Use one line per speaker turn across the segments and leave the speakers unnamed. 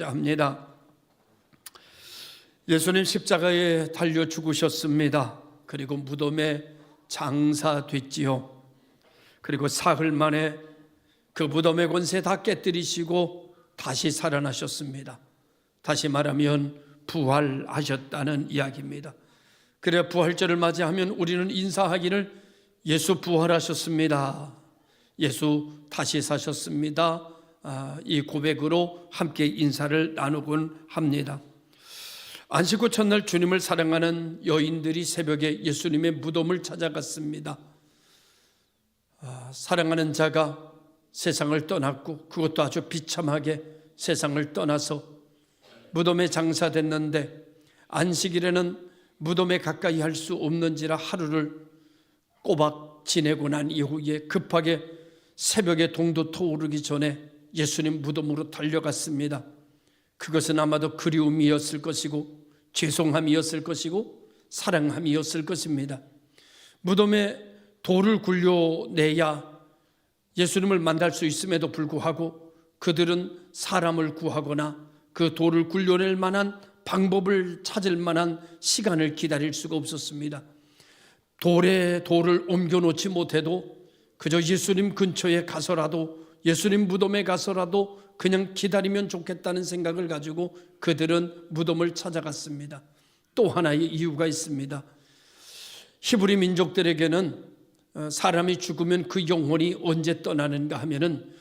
합니다. 예수님 십자가에 달려 죽으셨습니다. 그리고 무덤에 장사됐지요. 그리고 사흘 만에 그 무덤의 권세 다 깨뜨리시고 다시 살아나셨습니다. 다시 말하면 부활하셨다는 이야기입니다. 그래 부활절을 맞이하면 우리는 인사하기를 예수 부활하셨습니다. 예수 다시 사셨습니다. 이 고백으로 함께 인사를 나누곤 합니다. 안식 후 첫날 주님을 사랑하는 여인들이 새벽에 예수님의 무덤을 찾아갔습니다. 사랑하는 자가 세상을 떠났고 그것도 아주 비참하게 세상을 떠나서 무덤에 장사됐는데 안식일에는 무덤에 가까이 할 수 없는지라 하루를 꼬박 지내고 난 이후에 급하게 새벽에 동도 터오르기 전에 예수님 무덤으로 달려갔습니다. 그것은 아마도 그리움이었을 것이고 죄송함이었을 것이고 사랑함이었을 것입니다. 무덤에 돌을 굴려내야 예수님을 만날 수 있음에도 불구하고 그들은 사람을 구하거나 그 돌을 굴려낼 만한 방법을 찾을 만한 시간을 기다릴 수가 없었습니다. 돌에 돌을 옮겨놓지 못해도 그저 예수님 근처에 가서라도 예수님 무덤에 가서라도 그냥 기다리면 좋겠다는 생각을 가지고 그들은 무덤을 찾아갔습니다. 또 하나의 이유가 있습니다. 히브리 민족들에게는 사람이 죽으면 그 영혼이 언제 떠나는가 하면은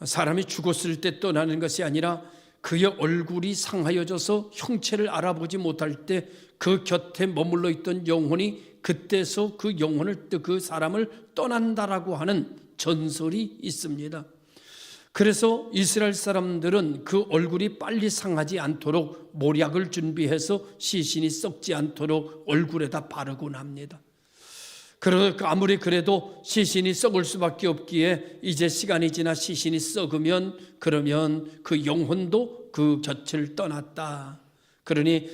사람이 죽었을 때 떠나는 것이 아니라 그의 얼굴이 상하여져서 형체를 알아보지 못할 때 그 곁에 머물러 있던 영혼이 그때서 그 영혼을 그 사람을 떠난다라고 하는 전설이 있습니다. 그래서 이스라엘 사람들은 그 얼굴이 빨리 상하지 않도록 모략을 준비해서 시신이 썩지 않도록 얼굴에다 바르곤 합니다. 아무리 그래도 시신이 썩을 수밖에 없기에 이제 시간이 지나 시신이 썩으면 그러면 그 영혼도 그 곁을 떠났다. 그러니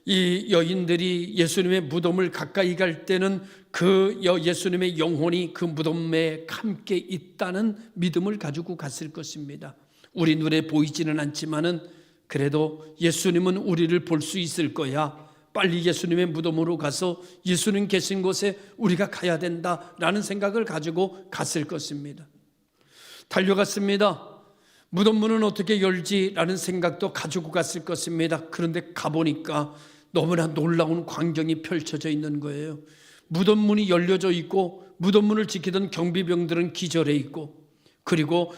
이 여인들이 예수님의 무덤을 가까이 갈 때는 그 예수님의 영혼이 그 무덤에 함께 있다는 믿음을 가지고 갔을 것입니다. 우리 눈에 보이지는 않지만은 그래도 예수님은 우리를 볼 수 있을 거야. 빨리 예수님의 무덤으로 가서 예수님 계신 곳에 우리가 가야 된다라는 생각을 가지고 갔을 것입니다. 달려갔습니다. 무덤 문은 어떻게 열지라는 생각도 가지고 갔을 것입니다. 그런데 가보니까 너무나 놀라운 광경이 펼쳐져 있는 거예요. 무덤 문이 열려져 있고 무덤 문을 지키던 경비병들은 기절해 있고 그리고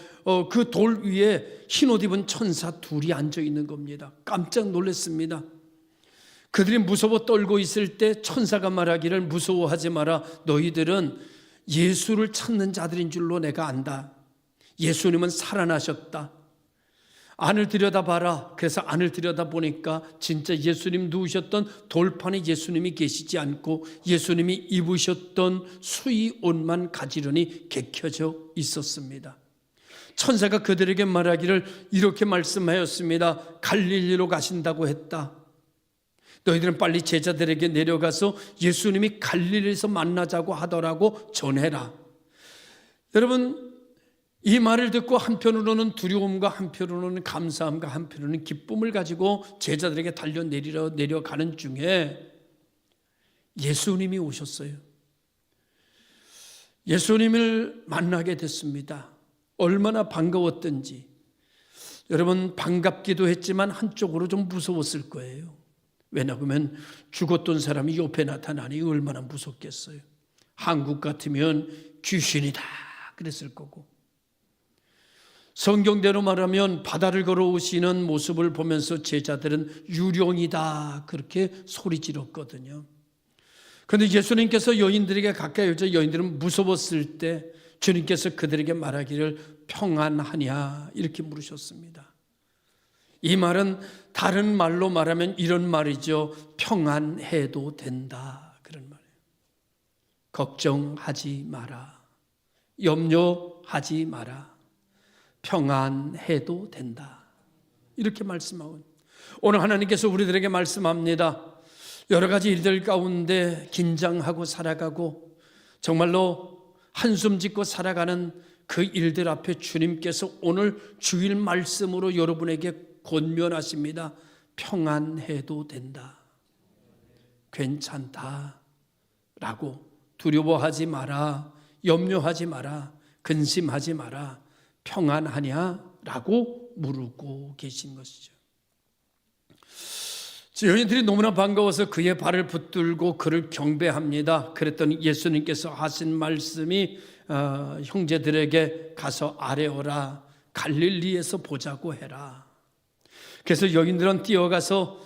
그 돌 위에 흰옷 입은 천사 둘이 앉아 있는 겁니다. 깜짝 놀랐습니다. 그들이 무서워 떨고 있을 때 천사가 말하기를 무서워하지 마라. 너희들은 예수를 찾는 자들인 줄로 내가 안다. 예수님은 살아나셨다. 안을 들여다봐라. 그래서 안을 들여다보니까 진짜 예수님 누우셨던 돌판에 예수님이 계시지 않고 예수님이 입으셨던 수의 옷만 가지런히 개켜져 있었습니다. 천사가 그들에게 말하기를 이렇게 말씀하였습니다. 갈릴리로 가신다고 했다. 너희들은 빨리 제자들에게 내려가서 예수님이 갈릴리에서 만나자고 하더라고 전해라. 여러분, 이 말을 듣고 한편으로는 두려움과 한편으로는 감사함과 한편으로는 기쁨을 가지고 제자들에게 내려가는 중에 예수님이 오셨어요. 예수님을 만나게 됐습니다. 얼마나 반가웠던지. 여러분, 반갑기도 했지만 한쪽으로 좀 무서웠을 거예요. 왜냐하면 죽었던 사람이 옆에 나타나니 얼마나 무섭겠어요. 한국 같으면 귀신이다 그랬을 거고, 성경대로 말하면 바다를 걸어오시는 모습을 보면서 제자들은 유령이다 그렇게 소리 질렀거든요. 그런데 예수님께서 여인들에게 가까이 오자 여인들은 무서웠을 때 주님께서 그들에게 말하기를 평안하냐 이렇게 물으셨습니다. 이 말은 다른 말로 말하면 이런 말이죠. 평안해도 된다 그런 말이에요. 걱정하지 마라. 염려하지 마라. 평안해도 된다. 이렇게 말씀하고 오늘 하나님께서 우리들에게 말씀합니다. 여러 가지 일들 가운데 긴장하고 살아가고 정말로 한숨 짓고 살아가는 그 일들 앞에 주님께서 오늘 주일 말씀으로 여러분에게 권면하십니다. 평안해도 된다. 괜찮다. 라고 두려워하지 마라. 염려하지 마라. 근심하지 마라. 평안하냐? 라고 물고 계신 것이죠. 여인들이 너무나 반가워서 그의 발을 붙들고 그를 경배합니다. 그랬더니 예수님께서 하신 말씀이 형제들에게 가서 아뢰어라. 갈릴리에서 보자고 해라. 그래서 여인들은 뛰어가서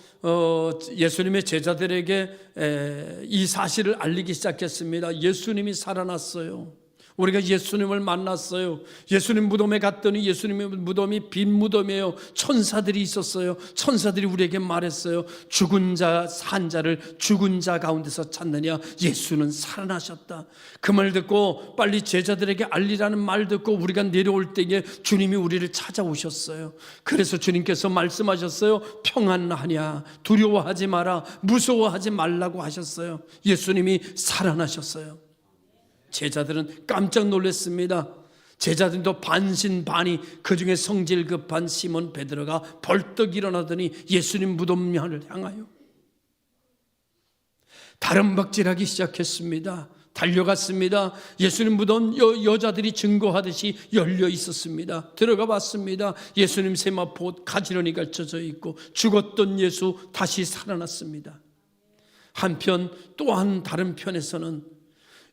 예수님의 제자들에게 이 사실을 알리기 시작했습니다. 예수님이 살아났어요. 우리가 예수님을 만났어요. 예수님 무덤에 갔더니 예수님의 무덤이 빈 무덤이에요. 천사들이 있었어요. 천사들이 우리에게 말했어요. 죽은 자, 산 자를 죽은 자 가운데서 찾느냐? 예수는 살아나셨다. 그 말 듣고 빨리 제자들에게 알리라는 말 듣고 우리가 내려올 때에 주님이 우리를 찾아오셨어요. 그래서 주님께서 말씀하셨어요. 평안하냐? 두려워하지 마라. 무서워하지 말라고 하셨어요. 예수님이 살아나셨어요. 제자들은 깜짝 놀랐습니다. 제자들도 반신반의, 그중에 성질 급한 시몬 베드로가 벌떡 일어나더니 예수님 무덤을 향하여 다름박질하기 시작했습니다. 달려갔습니다. 예수님 무덤 여자들이 증거하듯이 열려 있었습니다. 들어가 봤습니다. 예수님 세마포 가지런히 걸쳐져 있고 죽었던 예수 다시 살아났습니다. 한편 또한 다른 편에서는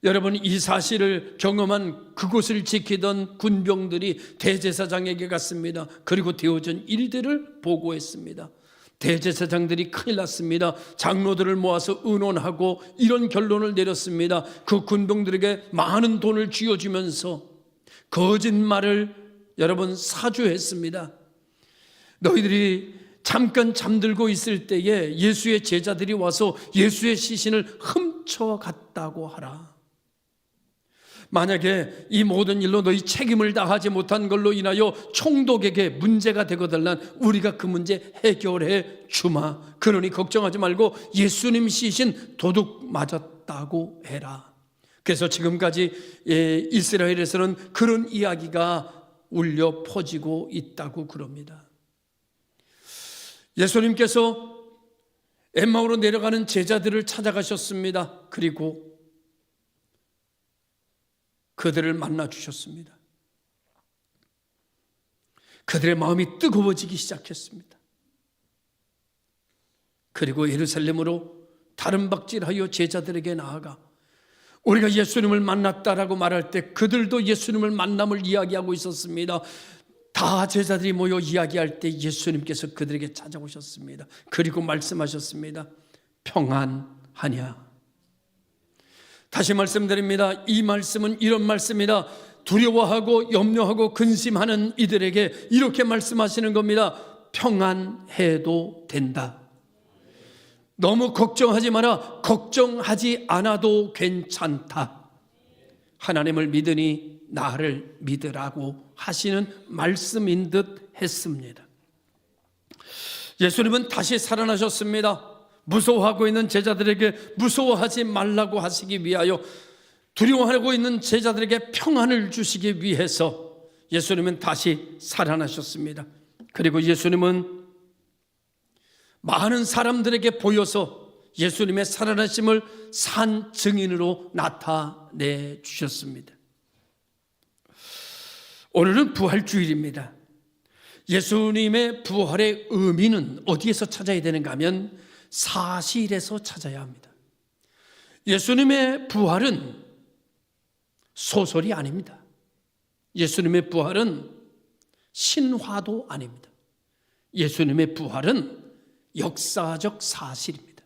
여러분, 이 사실을 경험한 그곳을 지키던 군병들이 대제사장에게 갔습니다. 그리고 되어진 일들을 보고했습니다. 대제사장들이 큰일 났습니다. 장로들을 모아서 의논하고 이런 결론을 내렸습니다. 그 군병들에게 많은 돈을 쥐어주면서 거짓말을 여러분 사주했습니다. 너희들이 잠깐 잠들고 있을 때에 예수의 제자들이 와서 예수의 시신을 훔쳐갔다고 하라. 만약에 이 모든 일로 너희 책임을 다하지 못한 걸로 인하여 총독에게 문제가 되거들란 우리가 그 문제 해결해 주마. 그러니 걱정하지 말고 예수님 시신 도둑 맞았다고 해라. 그래서 지금까지 이스라엘에서는 그런 이야기가 울려 퍼지고 있다고 그럽니다. 예수님께서 엠마오로 내려가는 제자들을 찾아가셨습니다. 그리고 그들을 만나 주셨습니다. 그들의 마음이 뜨거워지기 시작했습니다. 그리고 예루살렘으로 다름박질하여 제자들에게 나아가 우리가 예수님을 만났다라고 말할 때 그들도 예수님을 만남을 이야기하고 있었습니다. 다 제자들이 모여 이야기할 때 예수님께서 그들에게 찾아오셨습니다. 그리고 말씀하셨습니다. 평안하냐? 다시 말씀드립니다. 이 말씀은 이런 말씀이다. 두려워하고 염려하고 근심하는 이들에게 이렇게 말씀하시는 겁니다. 평안해도 된다. 너무 걱정하지 마라. 걱정하지 않아도 괜찮다. 하나님을 믿으니 나를 믿으라고 하시는 말씀인 듯 했습니다. 예수님은 다시 살아나셨습니다. 무서워하고 있는 제자들에게 무서워하지 말라고 하시기 위하여, 두려워하고 있는 제자들에게 평안을 주시기 위해서 예수님은 다시 살아나셨습니다. 그리고 예수님은 많은 사람들에게 보여서 예수님의 살아나심을 산 증인으로 나타내 주셨습니다. 오늘은 부활주일입니다. 예수님의 부활의 의미는 어디에서 찾아야 되는가 하면 사실에서 찾아야 합니다. 예수님의 부활은 소설이 아닙니다. 예수님의 부활은 신화도 아닙니다. 예수님의 부활은 역사적 사실입니다.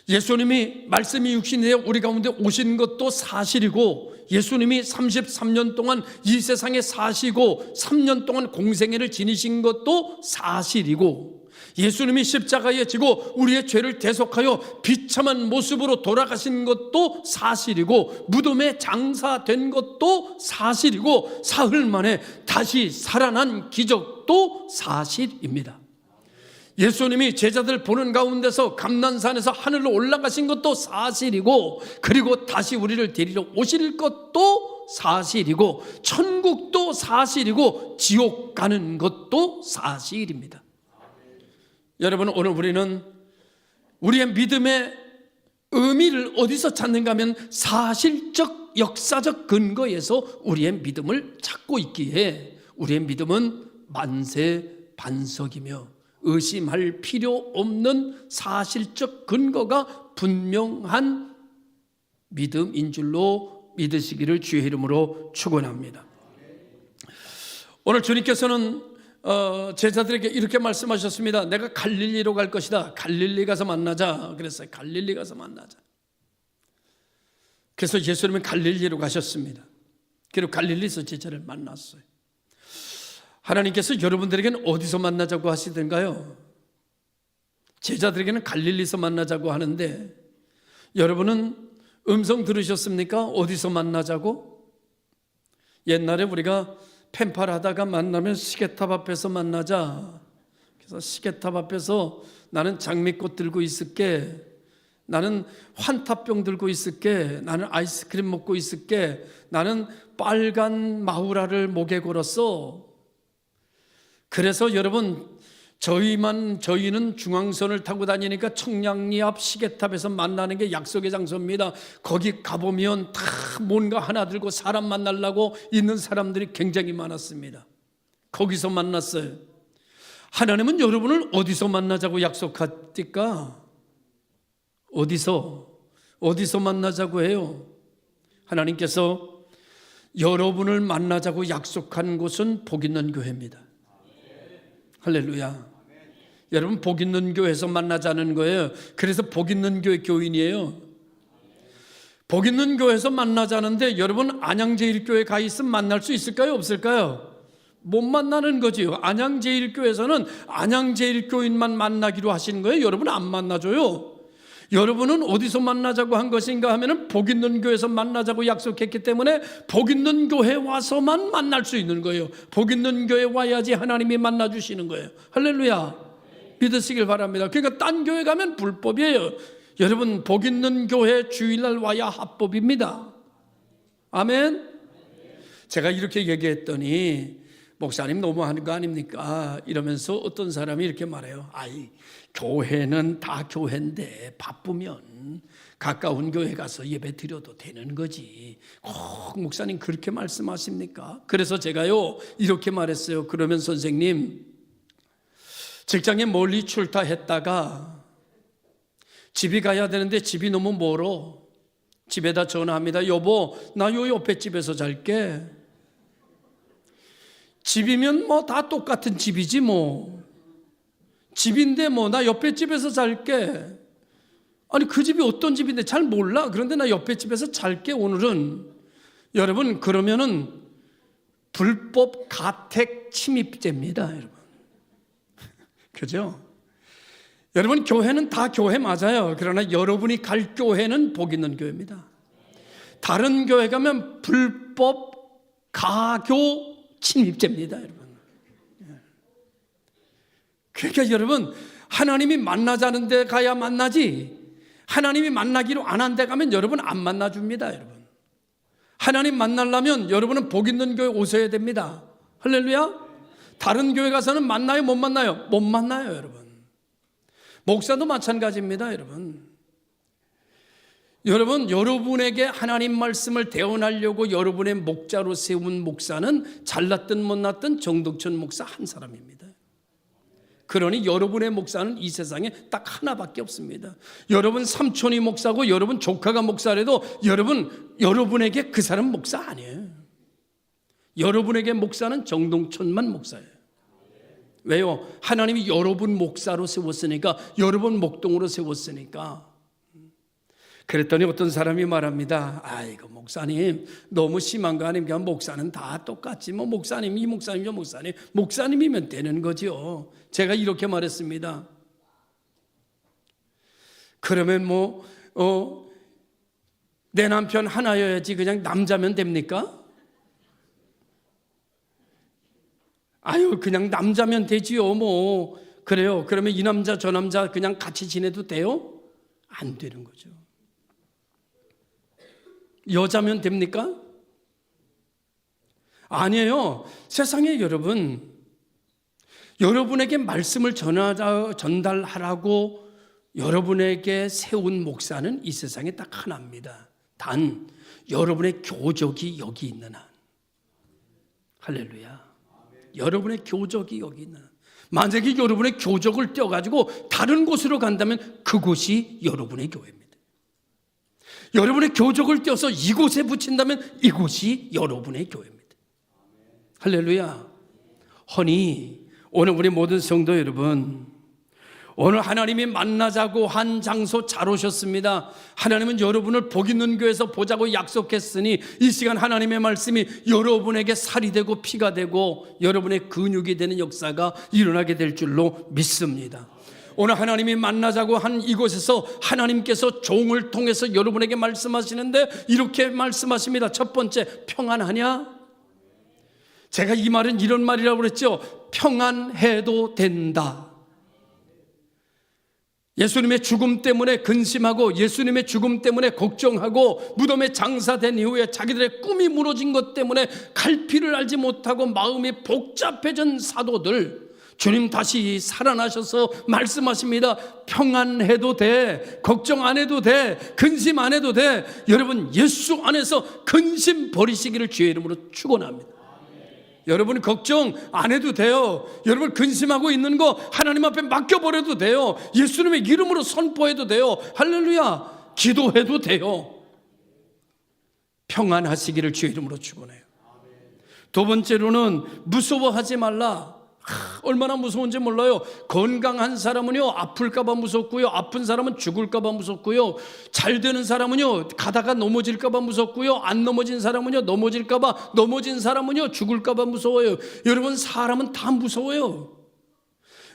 예수님이 말씀이 육신이 되어 우리 가운데 오신 것도 사실이고, 예수님이 33년 동안 이 세상에 사시고 3년 동안 공생애를 지니신 것도 사실이고, 예수님이 십자가에 지고 우리의 죄를 대속하여 비참한 모습으로 돌아가신 것도 사실이고, 무덤에 장사된 것도 사실이고, 사흘 만에 다시 살아난 기적도 사실입니다. 예수님이 제자들 보는 가운데서 감난산에서 하늘로 올라가신 것도 사실이고, 그리고 다시 우리를 데리러 오실 것도 사실이고, 천국도 사실이고, 지옥 가는 것도 사실입니다. 여러분, 오늘 우리는 우리의 믿음의 의미를 어디서 찾는가 하면 사실적 역사적 근거에서 우리의 믿음을 찾고 있기에 우리의 믿음은 만세반석이며 의심할 필요 없는 사실적 근거가 분명한 믿음인 줄로 믿으시기를 주의 이름으로 축원합니다. 오늘 주님께서는 제자들에게 이렇게 말씀하셨습니다. 내가 갈릴리로 갈 것이다. 갈릴리 가서 만나자 그랬어요. 갈릴리 가서 만나자. 그래서 예수님은 갈릴리로 가셨습니다. 그리고 갈릴리에서 제자를 만났어요. 하나님께서 여러분들에게는 어디서 만나자고 하시던가요? 제자들에게는 갈릴리에서 만나자고 하는데 여러분은 음성 들으셨습니까? 어디서 만나자고? 옛날에 우리가 펜팔 하다가 만나면 시계탑 앞에서 만나자. 그래서 시계탑 앞에서 나는 장미꽃 들고 있을게. 나는 환타병 들고 있을게. 나는 아이스크림 먹고 있을게. 나는 빨간 마후라를 목에 걸었어. 그래서 여러분, 저희는 중앙선을 타고 다니니까 청량리 앞 시계탑에서 만나는 게 약속의 장소입니다. 거기 가보면 다 뭔가 하나 들고 사람 만나려고 있는 사람들이 굉장히 많았습니다. 거기서 만났어요. 하나님은 여러분을 어디서 만나자고 약속합니까? 어디서 만나자고 해요? 하나님께서 여러분을 만나자고 약속한 곳은 복 있는 교회입니다. 할렐루야. 여러분, 복 있는 교회에서 만나자는 거예요. 그래서 복 있는 교회 교인이에요. 복 있는 교회에서 만나자는데 여러분, 안양제일교회 가 있으면 만날 수 있을까요? 없을까요? 못 만나는 거지요. 안양제일교회에서는 안양제일교인만 만나기로 하신 거예요. 여러분 안 만나줘요. 여러분은 어디서 만나자고 한 것인가 하면은 복 있는 교회에서 만나자고 약속했기 때문에 복 있는 교회 와서만 만날 수 있는 거예요. 복 있는 교회 와야지 하나님이 만나주시는 거예요. 할렐루야. 믿으시길 바랍니다. 그러니까 딴 교회 가면 불법이에요. 여러분, 복 있는 교회 주일날 와야 합법입니다. 아멘. 제가 이렇게 얘기했더니 목사님 너무하는 거 아닙니까? 이러면서 어떤 사람이 이렇게 말해요. 아이, 교회는 다 교회인데 바쁘면 가까운 교회 가서 예배 드려도 되는 거지. 꼭 목사님 그렇게 말씀하십니까? 그래서 제가요 이렇게 말했어요. 그러면 선생님, 직장에 멀리 출타했다가 집이 가야 되는데 집이 너무 멀어. 집에다 전화합니다. 여보, 나 요 옆에 집에서 잘게. 집이면 뭐 다 똑같은 집이지 뭐. 집인데 뭐 나 옆에 집에서 잘게. 아니 그 집이 어떤 집인데 잘 몰라. 그런데 나 옆에 집에서 잘게 오늘은. 여러분, 그러면은 불법 가택 침입죄입니다, 여러분. 그죠? 여러분, 교회는 다 교회 맞아요. 그러나 여러분이 갈 교회는 복 있는 교회입니다. 다른 교회 가면 불법 가교 침입죄입니다, 여러분. 그러니까 여러분, 하나님이 만나자는 데 가야 만나지, 하나님이 만나기로 안 한 데 가면 여러분 안 만나줍니다, 여러분. 하나님 만나려면 여러분은 복 있는 교회 오셔야 됩니다. 할렐루야. 다른 교회 가서는 만나요, 못 만나요? 못 만나요, 여러분. 목사도 마찬가지입니다, 여러분. 여러분, 여러분에게 하나님 말씀을 대언하려고 여러분의 목자로 세운 목사는 잘났든 못났든 정덕천 목사 한 사람입니다. 그러니 여러분의 목사는 이 세상에 딱 하나밖에 없습니다. 여러분 삼촌이 목사고 여러분 조카가 목사라도 여러분에게 그 사람 목사 아니에요. 여러분에게 목사는 정동천만 목사예요. 왜요? 하나님이 여러분 목사로 세웠으니까, 여러분 목동으로 세웠으니까. 그랬더니 어떤 사람이 말합니다. 아이고 목사님 너무 심한 거 아닙니까? 목사는 다 똑같지 뭐. 목사님 이 목사님 저 목사님, 목사님이면 되는 거죠. 제가 이렇게 말했습니다. 그러면 내 남편 하나여야지 그냥 남자면 됩니까? 아유 그냥 남자면 되지요 뭐. 그래요. 그러면 이 남자 저 남자 그냥 같이 지내도 돼요? 안 되는 거죠. 여자면 됩니까? 아니에요. 세상에 여러분, 여러분에게 말씀을 전달하라고 여러분에게 세운 목사는 이 세상에 딱 하나입니다. 단 여러분의 교적이 여기 있는 한. 할렐루야. 여러분의 교적이 여기 있는 한. 만약에 여러분의 교적을 떼어가지고 다른 곳으로 간다면 그곳이 여러분의 교회입니다. 여러분의 교적을 떼어서 이곳에 붙인다면 이곳이 여러분의 교회입니다. 할렐루야. 허니 오늘 우리 모든 성도 여러분, 오늘 하나님이 만나자고 한 장소 잘 오셨습니다. 하나님은 여러분을 복 있는 교회에서 보자고 약속했으니 이 시간 하나님의 말씀이 여러분에게 살이 되고 피가 되고 여러분의 근육이 되는 역사가 일어나게 될 줄로 믿습니다. 오늘 하나님이 만나자고 한 이곳에서 하나님께서 종을 통해서 여러분에게 말씀하시는데 이렇게 말씀하십니다. 첫 번째, 평안하냐? 제가 이 말은 이런 말이라고 그랬죠. 평안해도 된다. 예수님의 죽음 때문에 근심하고 예수님의 죽음 때문에 걱정하고 무덤에 장사된 이후에 자기들의 꿈이 무너진 것 때문에 갈피를 알지 못하고 마음이 복잡해진 사도들, 주님 다시 살아나셔서 말씀하십니다. 평안해도 돼. 걱정 안 해도 돼. 근심 안 해도 돼. 여러분 예수 안에서 근심 버리시기를 주의 이름으로 축원합니다. 여러분 걱정 안 해도 돼요. 여러분 근심하고 있는 거 하나님 앞에 맡겨버려도 돼요. 예수님의 이름으로 선포해도 돼요. 할렐루야. 기도해도 돼요. 평안하시기를 주의 이름으로 축원해요. 두 번째로는 무서워하지 말라. 얼마나 무서운지 몰라요. 건강한 사람은요 아플까봐 무섭고요, 아픈 사람은 죽을까봐 무섭고요, 잘 되는 사람은요 가다가 넘어질까봐 무섭고요, 안 넘어진 사람은요 넘어질까봐, 넘어진 사람은요 죽을까봐 무서워요. 여러분 사람은 다 무서워요.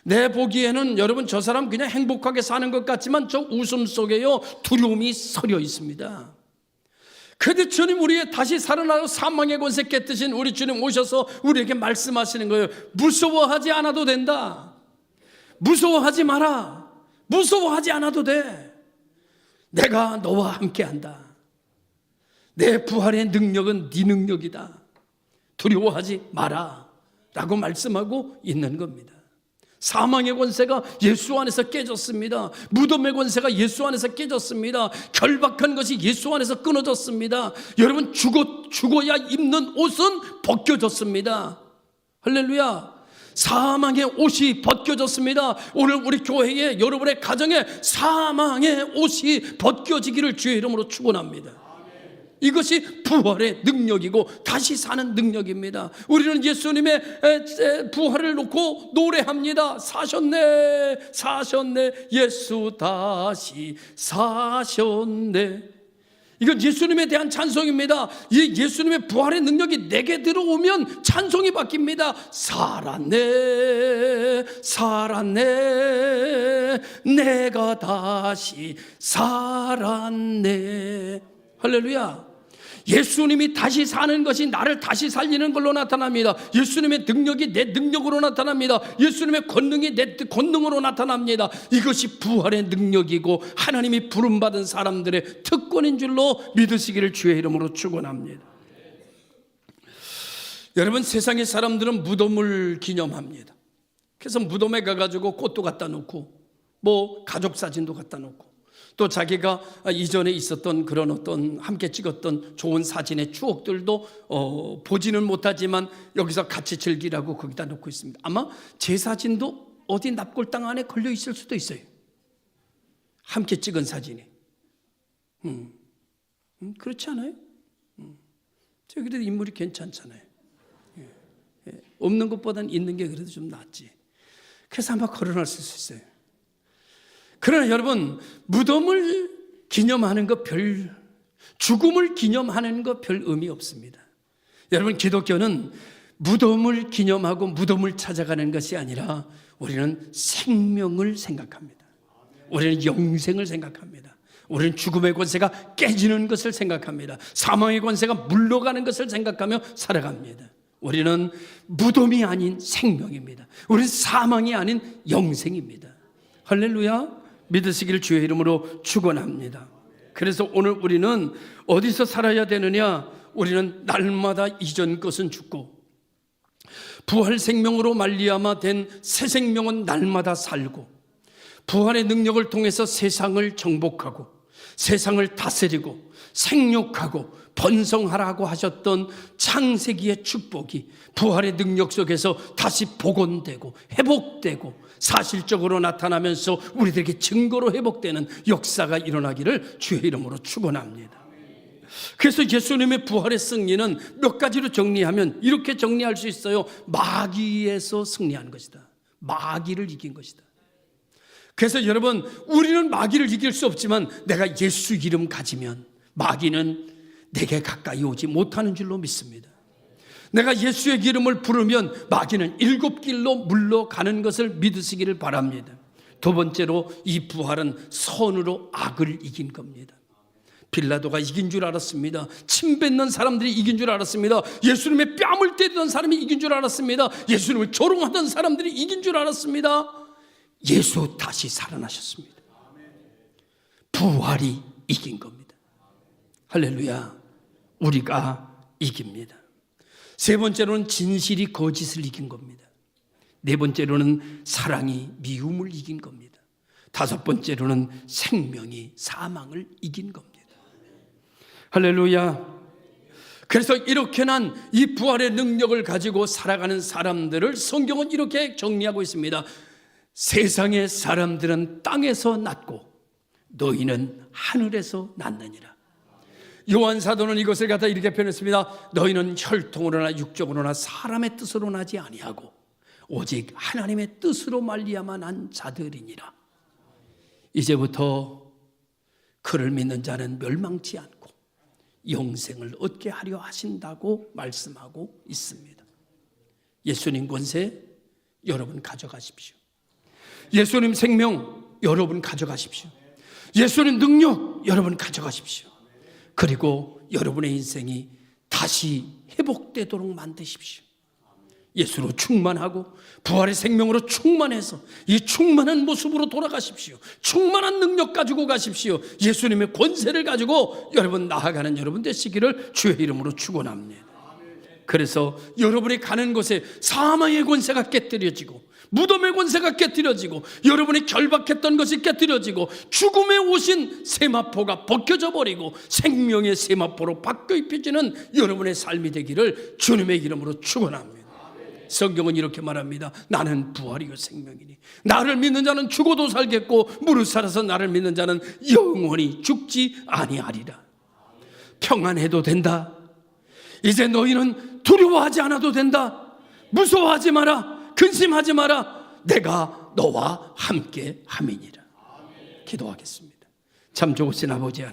내 보기에는 여러분 저 사람 그냥 행복하게 사는 것 같지만 저 웃음 속에요 두려움이 서려 있습니다. 그런데 주님 우리의 다시 살아나서 사망의 권세 깨뜨신 우리 주님 오셔서 우리에게 말씀하시는 거예요. 무서워하지 않아도 된다. 무서워하지 마라. 무서워하지 않아도 돼. 내가 너와 함께한다. 내 부활의 능력은 네 능력이다. 두려워하지 마라 라고 말씀하고 있는 겁니다. 사망의 권세가 예수 안에서 깨졌습니다. 무덤의 권세가 예수 안에서 깨졌습니다. 결박한 것이 예수 안에서 끊어졌습니다. 여러분 죽어야 입는 옷은 벗겨졌습니다. 할렐루야. 사망의 옷이 벗겨졌습니다. 오늘 우리 교회에 여러분의 가정에 사망의 옷이 벗겨지기를 주의 이름으로 축원합니다. 이것이 부활의 능력이고 다시 사는 능력입니다. 우리는 예수님의 부활을 놓고 노래합니다. 사셨네 사셨네 예수 다시 사셨네. 이건 예수님에 대한 찬송입니다. 이 예수님의 부활의 능력이 내게 들어오면 찬송이 바뀝니다. 살았네 살았네 내가 다시 살았네. 할렐루야. 예수님이 다시 사는 것이 나를 다시 살리는 걸로 나타납니다. 예수님의 능력이 내 능력으로 나타납니다. 예수님의 권능이 내 권능으로 나타납니다. 이것이 부활의 능력이고 하나님이 부름받은 사람들의 특권인 줄로 믿으시기를 주의 이름으로 축원합니다. 여러분 세상의 사람들은 무덤을 기념합니다. 그래서 무덤에 가가지고 꽃도 갖다 놓고 뭐 가족 사진도 갖다 놓고 또 자기가 이전에 있었던 그런 어떤 함께 찍었던 좋은 사진의 추억들도 보지는 못하지만 여기서 같이 즐기라고 거기다 놓고 있습니다. 아마 제 사진도 어디 납골당 안에 걸려 있을 수도 있어요. 함께 찍은 사진이. 그렇지 않아요? 저 그래도 인물이 괜찮잖아요. 없는 것보다는 있는 게 그래도 좀 낫지. 그래서 아마 걸어놨을 수 있어요. 그러나 여러분 무덤을 기념하는 거 죽음을 기념하는 거 별 의미 없습니다. 여러분 기독교는 무덤을 기념하고 무덤을 찾아가는 것이 아니라 우리는 생명을 생각합니다. 우리는 영생을 생각합니다. 우리는 죽음의 권세가 깨지는 것을 생각합니다. 사망의 권세가 물러가는 것을 생각하며 살아갑니다. 우리는 무덤이 아닌 생명입니다. 우리는 사망이 아닌 영생입니다. 할렐루야. 믿으시기를 주의 이름으로 축원합니다. 그래서 오늘 우리는 어디서 살아야 되느냐? 우리는 날마다 이전 것은 죽고 부활 생명으로 말미암아 된 새 생명은 날마다 살고 부활의 능력을 통해서 세상을 정복하고 세상을 다스리고 생육하고 번성하라고 하셨던 창세기의 축복이 부활의 능력 속에서 다시 복원되고 회복되고 사실적으로 나타나면서 우리들에게 증거로 회복되는 역사가 일어나기를 주의 이름으로 축원합니다. 그래서 예수님의 부활의 승리는 몇 가지로 정리하면 이렇게 정리할 수 있어요. 마귀에서 승리한 것이다. 마귀를 이긴 것이다. 그래서 여러분, 우리는 마귀를 이길 수 없지만 내가 예수 이름 가지면 마귀는 내게 가까이 오지 못하는 줄로 믿습니다. 내가 예수의 이름을 부르면 마귀는 7길로 물러가는 것을 믿으시기를 바랍니다. 두 번째로 이 부활은 선으로 악을 이긴 겁니다. 빌라도가 이긴 줄 알았습니다. 침 뱉는 사람들이 이긴 줄 알았습니다. 예수님의 뺨을 때리던 사람이 이긴 줄 알았습니다. 예수님을 조롱하던 사람들이 이긴 줄 알았습니다. 예수 다시 살아나셨습니다. 부활이 이긴 겁니다. 할렐루야. 우리가 이깁니다. 세 번째로는 진실이 거짓을 이긴 겁니다. 네 번째로는 사랑이 미움을 이긴 겁니다. 다섯 번째로는 생명이 사망을 이긴 겁니다. 할렐루야. 그래서 이렇게 난 이 부활의 능력을 가지고 살아가는 사람들을 성경은 이렇게 정리하고 있습니다. 세상의 사람들은 땅에서 났고 너희는 하늘에서 났느니라. 요한 사도는 이것을 갖다 이렇게 표현했습니다. 너희는 혈통으로나 육적으로나 사람의 뜻으로 나지 아니하고 오직 하나님의 뜻으로 말미암아 난 자들이니라. 이제부터 그를 믿는 자는 멸망치 않고 영생을 얻게 하려 하신다고 말씀하고 있습니다. 예수님 권세 여러분 가져가십시오. 예수님 생명 여러분 가져가십시오. 예수님 능력 여러분 가져가십시오. 그리고 여러분의 인생이 다시 회복되도록 만드십시오. 예수로 충만하고 부활의 생명으로 충만해서 이 충만한 모습으로 돌아가십시오. 충만한 능력 가지고 가십시오. 예수님의 권세를 가지고 여러분 나아가는 여러분 되시기를 주의 이름으로 축원합니다. 그래서 여러분이 가는 곳에 사망의 권세가 깨뜨려지고 무덤의 권세가 깨뜨려지고 여러분이 결박했던 것이 깨뜨려지고 죽음에 오신 세마포가 벗겨져 버리고 생명의 세마포로 바뀌어 입혀지는 여러분의 삶이 되기를 주님의 이름으로 축원합니다. 성경은 이렇게 말합니다. 나는 부활이요 생명이니 나를 믿는 자는 죽어도 살겠고 무릇 살아서 나를 믿는 자는 영원히 죽지 아니하리라. 평안해도 된다. 이제 너희는 두려워하지 않아도 된다. 무서워하지 마라. 근심하지 마라. 내가 너와 함께 함이니라. 기도하겠습니다. 참 좋으신 아버지 하나님,